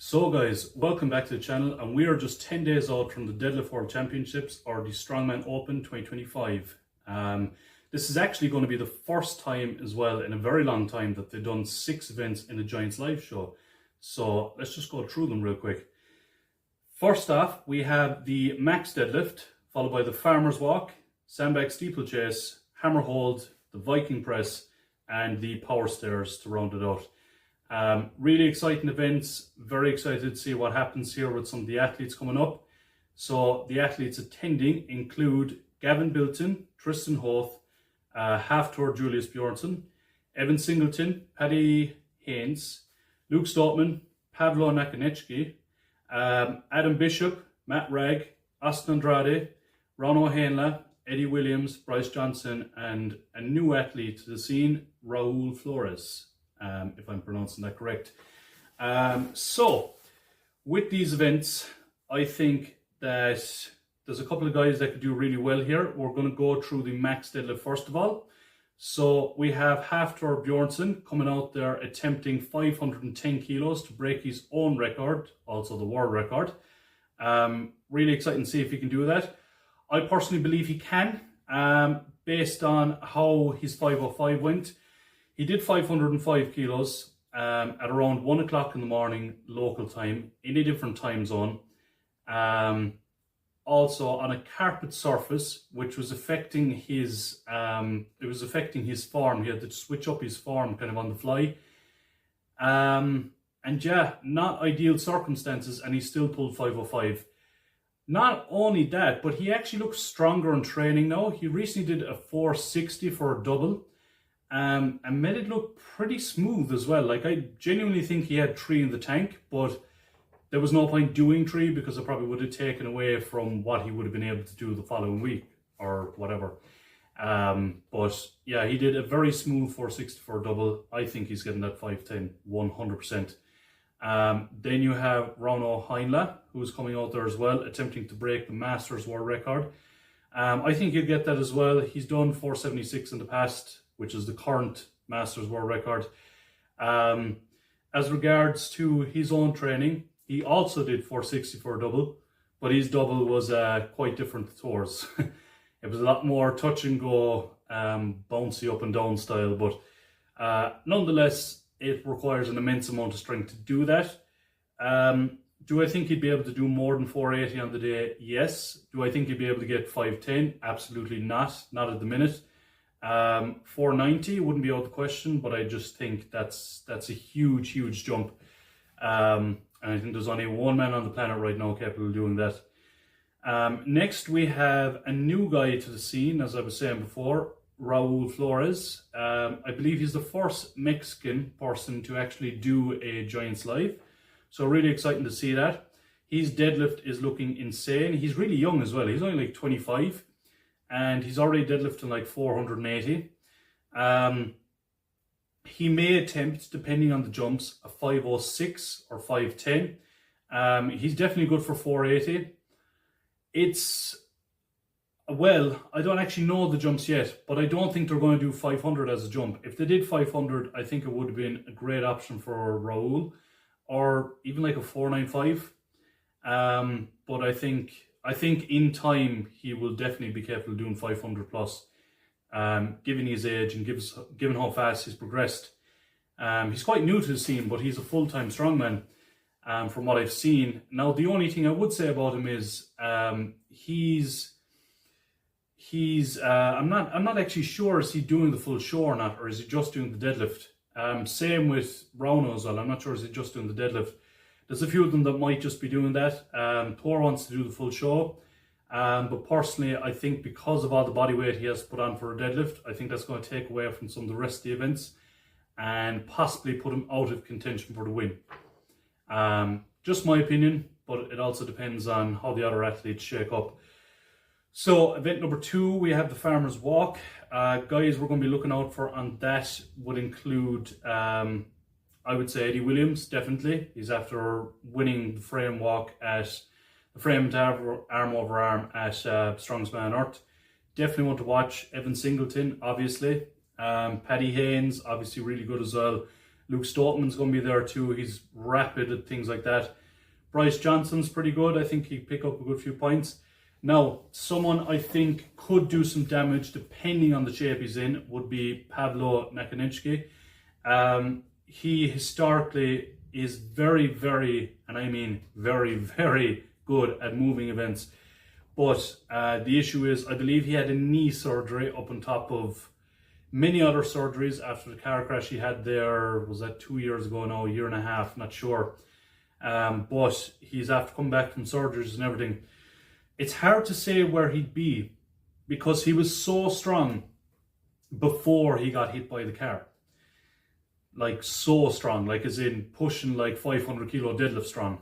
So guys, welcome back to the channel, and we are just 10 days out from the Deadlift World Championships, or the Strongman Open 2025. This is actually going to be the first time as well in a very long time that they've done 6 events in the Giants Live show. So let's just go through them real quick. First off, we have the max deadlift, followed by the farmer's walk, sandbag steeplechase, hammer hold, the Viking press, and the power stairs to round it out. Really exciting events. Very excited to see what happens here with some of the athletes coming up. So the athletes attending include Gavin Bilton, Tristan Hoth, Thor Julius Bjornsson, Evan Singleton, Paddy Haynes, Luke Stoltman, Pavlo Nakonechki, Adam Bishop, Matt Ragg, Austin Andrade, Ron O'Hanlon, Eddie Williams, Bryce Johnson, and a new athlete to the scene, Raul Flores. If I'm pronouncing that correct. So, with these events, I think that there's a couple of guys that could do really well here. We're going to go through the max deadlift first of all. So, we have Thor Bjornsson coming out there attempting 510 kilos to break his own record, also the world record. Really exciting to see if he can do that. I personally believe he can, based on how his 505 went. He did 505 kilos at around 1 o'clock in the morning local time in a different time zone. Also on a carpet surface, which was affecting his form. He had to switch up his form kind of on the fly. And yeah, not ideal circumstances, and he still pulled 505. Not only that, but he actually looks stronger in training now. He recently did a 460 for a double. And made it look pretty smooth as well. Like, I genuinely think he had 3 in the tank, but there was no point doing 3 because it probably would have taken away from what he would have been able to do the following week or whatever. But yeah, he did a very smooth 460 for a double. I think he's getting that 510, 100%. Then you have Ron O'Hanlon, who's coming out there as well, attempting to break the Masters world record. I think he'll get that as well. He's done 476 in the past, which is the current Masters world record. As regards to his own training, he also did 460 for a double, but his double was quite different to Thor's. It was a lot more touch and go, bouncy up and down style, but nonetheless, it requires an immense amount of strength to do that. Do I think he'd be able to do more than 480 on the day? Yes. Do I think he'd be able to get 510? Absolutely not at the minute. 490 wouldn't be out of the question, but I just think that's a huge jump. And I think there's only one man on the planet right now capable of doing that. Next, we have a new guy to the scene, as I was saying before, Raul Flores. I believe he's the first Mexican person to actually do a Giants Live. So really exciting to see that. His deadlift is looking insane. He's really young as well. He's only like 25. And he's already deadlifting like 480. He may attempt, depending on the jumps, a 506 or 510. He's definitely good for 480. Well, I don't actually know the jumps yet, but I don't think they're going to do 500 as a jump. If they did 500, I think it would have been a great option for Raul, or even like a 495. But I think in time he will definitely be capable of doing 500 plus, given his age and given how fast he's progressed. He's quite new to the scene, but he's a full-time strongman from what I've seen. Now, the only thing I would say about him is I'm not actually sure, is he doing the full show or not, or is he just doing the deadlift? Same with Rauno as well. I'm not sure, is he just doing the deadlift? There's a few of them that might just be doing that. Thor wants to do the full show. But personally, I think because of all the body weight he has put on for a deadlift, I think that's going to take away from some of the rest of the events and possibly put him out of contention for the win. Just my opinion, but it also depends on how the other athletes shake up. So event number 2, we have the farmer's walk. Guys we're going to be looking out for on that would include, I would say, Eddie Williams, definitely. He's after winning the frame walk at the frame to arm over arm at Strongman Earth. Definitely want to watch Evan Singleton, obviously. Paddy Haynes, obviously really good as well. Luke Stoltman's going to be there too. He's rapid at things like that. Bryce Johnson's pretty good. I think he'd pick up a good few points. Now, someone I think could do some damage depending on the shape he's in would be Pavlo Nakaninsky. He historically is very, very, and I mean very, very good at moving events. But the issue is, I believe he had a knee surgery up on top of many other surgeries after the car crash he had there. Was that 2 years ago now, a year and a half, not sure. But he's after come back from surgeries and everything. It's hard to say where he'd be because he was so strong before he got hit by the car. Like so strong, like as in pushing like 500 kilo deadlift strong.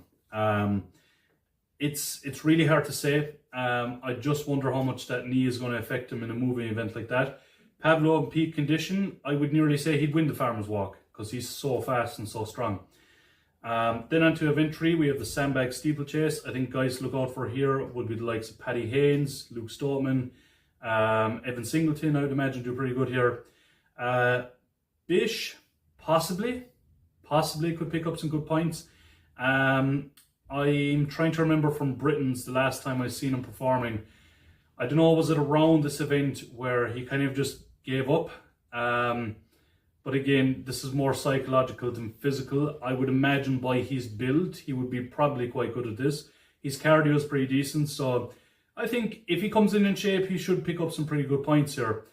It's really hard to say. I just wonder how much that knee is going to affect him in a moving event like that. Pavlo in peak condition, I would nearly say he'd win the Farmer's Walk because he's so fast and so strong. Then on to event 3, we have the sandbag steeplechase. I think guys to look out for here would be the likes of Paddy Haynes, Luke Stoltman, Evan Singleton, I would imagine do pretty good here. Bish, possibly could pick up some good points. I'm trying to remember from Britain's the last time I seen him performing. I don't know, was it around this event where he kind of just gave up? But again, this is more psychological than physical. I would imagine by his build, he would be probably quite good at this. His cardio is pretty decent, so I think if he comes in shape, he should pick up some pretty good points here.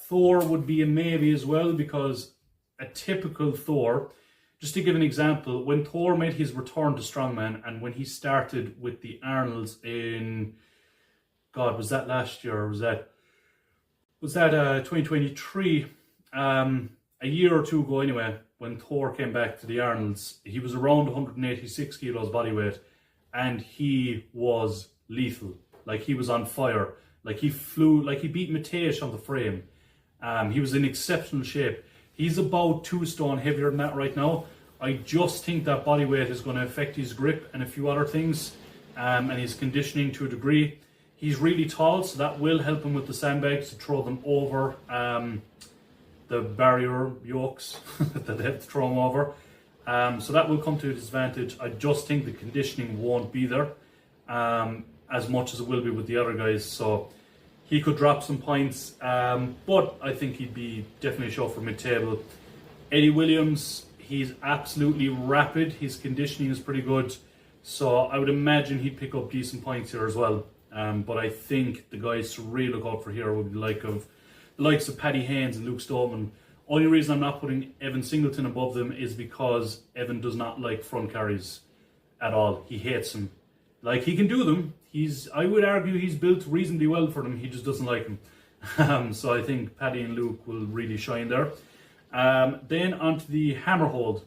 Thor would be a maybe as well, because a typical Thor, just to give an example, when Thor made his return to Strongman and when he started with the Arnolds in, God, was that last year or was that 2023? A year or two ago anyway, when Thor came back to the Arnolds, he was around 186 kilos body weight and he was lethal. Like he was on fire. Like he flew, like he beat Matej on the frame. He was in exceptional shape. He's about 2 stone heavier than that right now. I just think that body weight is going to affect his grip and a few other things, and his conditioning to a degree. He's really tall, so that will help him with the sandbags to throw them over the barrier yokes that they have to throw him over. So that will come to his advantage. I just think the conditioning won't be there as much as it will be with the other guys. So he could drop some points, but I think he'd be definitely a show for mid-table. Eddie Williams, he's absolutely rapid. His conditioning is pretty good. So I would imagine he'd pick up decent points here as well. But I think the guys to really look out for here would be the likes of Paddy Haynes and Luke Stoltman. Only reason I'm not putting Evan Singleton above them is because Evan does not like front carries at all. He hates them. Like, he can do them. I would argue he's built reasonably well for them. He just doesn't like them. So I think Paddy and Luke will really shine there. Then onto the hammer hold.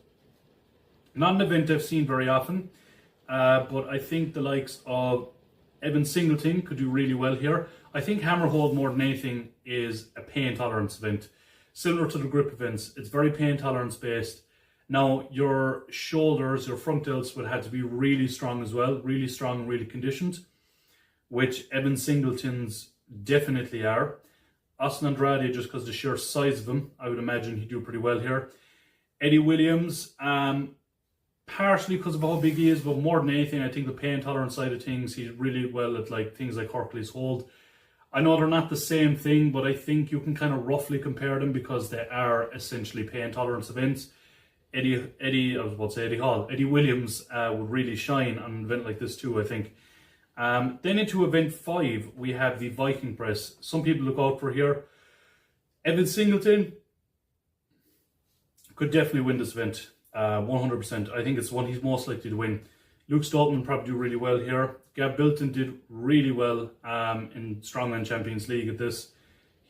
Not an event I've seen very often, but I think the likes of Evan Singleton could do really well here. I think hammer hold more than anything is a pain tolerance event. Similar to the grip events, it's very pain tolerance based. Now, your shoulders, your front delts would have to be really strong as well, really strong and really conditioned, which Evan Singleton's definitely are. Austin Andrade, just because the sheer size of him, I would imagine he'd do pretty well here. Eddie Williams, partially because of how big he is, but more than anything, I think the pain tolerance side of things, he's really well at things like Hercules hold. I know they're not the same thing, but I think you can kind of roughly compare them because they are essentially pain tolerance events. Eddie Williams would really shine on an event like this too, I think. Then into event 5, we have the Viking press. Some people look out for here. Evan Singleton could definitely win this event, 100%. I think it's one he's most likely to win. Luke Stoltman probably do really well here. Gab Bilton did really well in Strongman Champions League at this.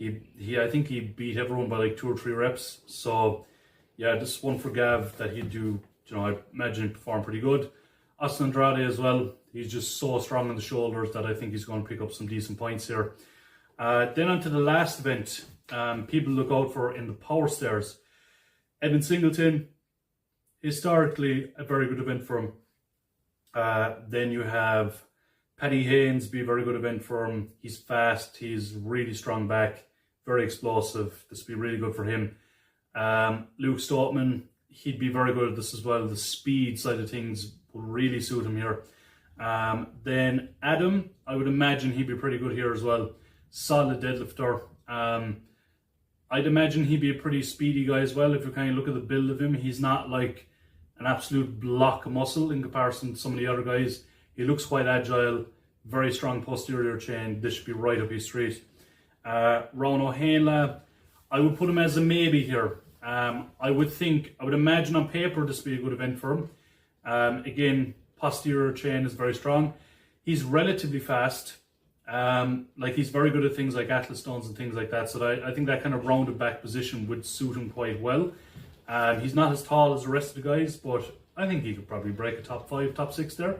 I think he beat everyone by 2 or 3 reps. So yeah, this is one for Gav that he'd do, I imagine he'd perform pretty good. Austin Andrade as well. He's just so strong on the shoulders that I think he's going to pick up some decent points here. Then on to the last event, people look out for in the power stairs. Evan Singleton, historically a very good event for him. Then you have Paddy Haynes, be a very good event for him. He's fast, he's really strong back, very explosive. This will be really good for him. Luke Stoltman, he'd be very good at this as well. The speed side of things would really suit him here. Then Adam, I would imagine he'd be pretty good here as well. Solid deadlifter. I'd imagine he'd be a pretty speedy guy as well. If you kind of look at the build of him, he's not like an absolute block of muscle in comparison to some of the other guys. He looks quite agile, very strong posterior chain. This should be right up his street. Rowan O'Hanlon, I would put him as a maybe here. I would imagine on paper this would be a good event for him. Again, posterior chain is very strong. He's relatively fast. Like he's very good at things like Atlas stones and things like that. So I think that kind of rounded back position would suit him quite well. He's not as tall as the rest of the guys, but I think he could probably break a top 5, top 6 there,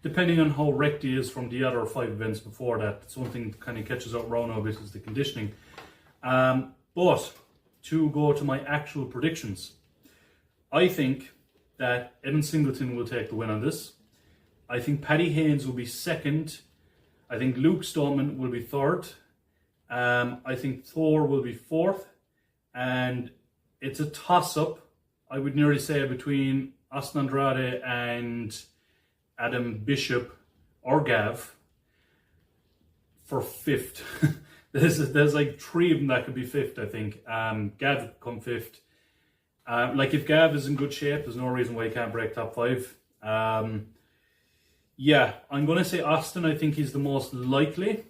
depending on how wrecked he is from the other 5 events before that. It's one thing that kind of catches up Rono a bit is the conditioning. But to go to my actual predictions, I think that Evan Singleton will take the win on this. I think Paddy Haynes will be second. I think Luke Stoneman will be third. I think Thor will be fourth. And it's a toss-up, I would nearly say, between Austin Andrade and Adam Bishop or Gav for fifth. There's like 3 of them that could be fifth, I think. Gav could come fifth. Like if Gav is in good shape, there's no reason why he can't break top 5. Yeah, I'm going to say Austin. I think he's the most likely.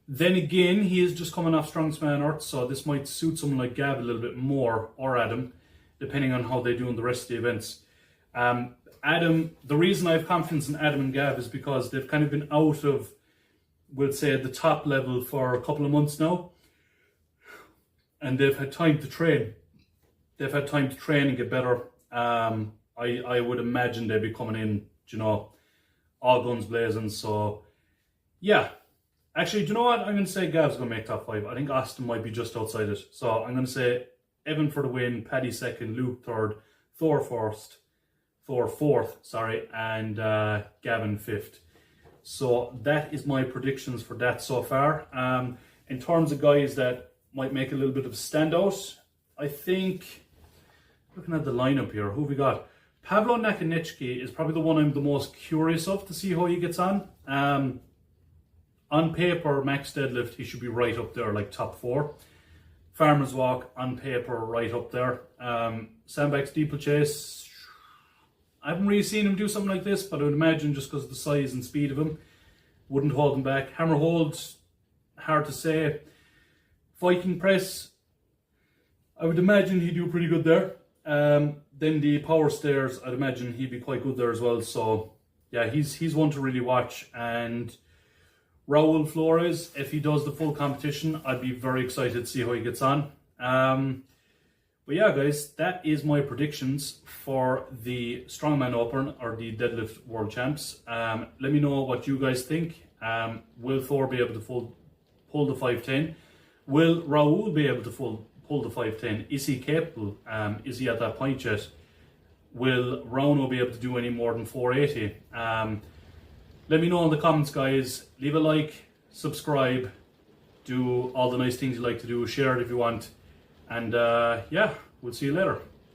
Then again, he is just coming off Strongman Earth, so this might suit someone like Gav a little bit more, or Adam, depending on how they do in the rest of the events. Adam, the reason I have confidence in Adam and Gav is because they've kind of been out of, we'll say, the top level for a couple of months now, and they've had time to train. They've had time to train and get better. I would imagine they'd be coming in, you know, all guns blazing. So, yeah. Actually, do you know what? I'm going to say Gav's going to make top 5. I think Austin might be just outside it. So, I'm going to say Evan for the win, Paddy second, Luke third, Thor fourth, and Gavin fifth. So, that is my predictions for that so far. In terms of guys that might make a little bit of a standout, I think, looking at the lineup here, who have we got? Pavlo Nakonechki is probably the one I'm the most curious of to see how he gets on. On paper, max deadlift, he should be right up there, like top 4. Farmer's walk, on paper, right up there. Sandbag steeplechase, I haven't really seen him do something like this, but I would imagine just because of the size and speed of him, wouldn't hold him back. Hammer hold, hard to say. Viking press, I would imagine he'd do pretty good there. Then the power stairs, I'd imagine he'd be quite good there as well. So yeah, he's one to really watch. And Raul Flores, if he does the full competition, I'd be very excited to see how he gets on. But yeah, guys, that is my predictions for the Strongman Open or the Deadlift World Champs. Let me know what you guys think. Will Thor be able to pull the 510? Will Raul be able to pull the 510? Is he capable? Is he at that point yet? Will Rauno be able to do any more than 480? Let me know in the comments, guys. Leave a like, subscribe, do all the nice things you like to do, share it if you want. And yeah, we'll see you later.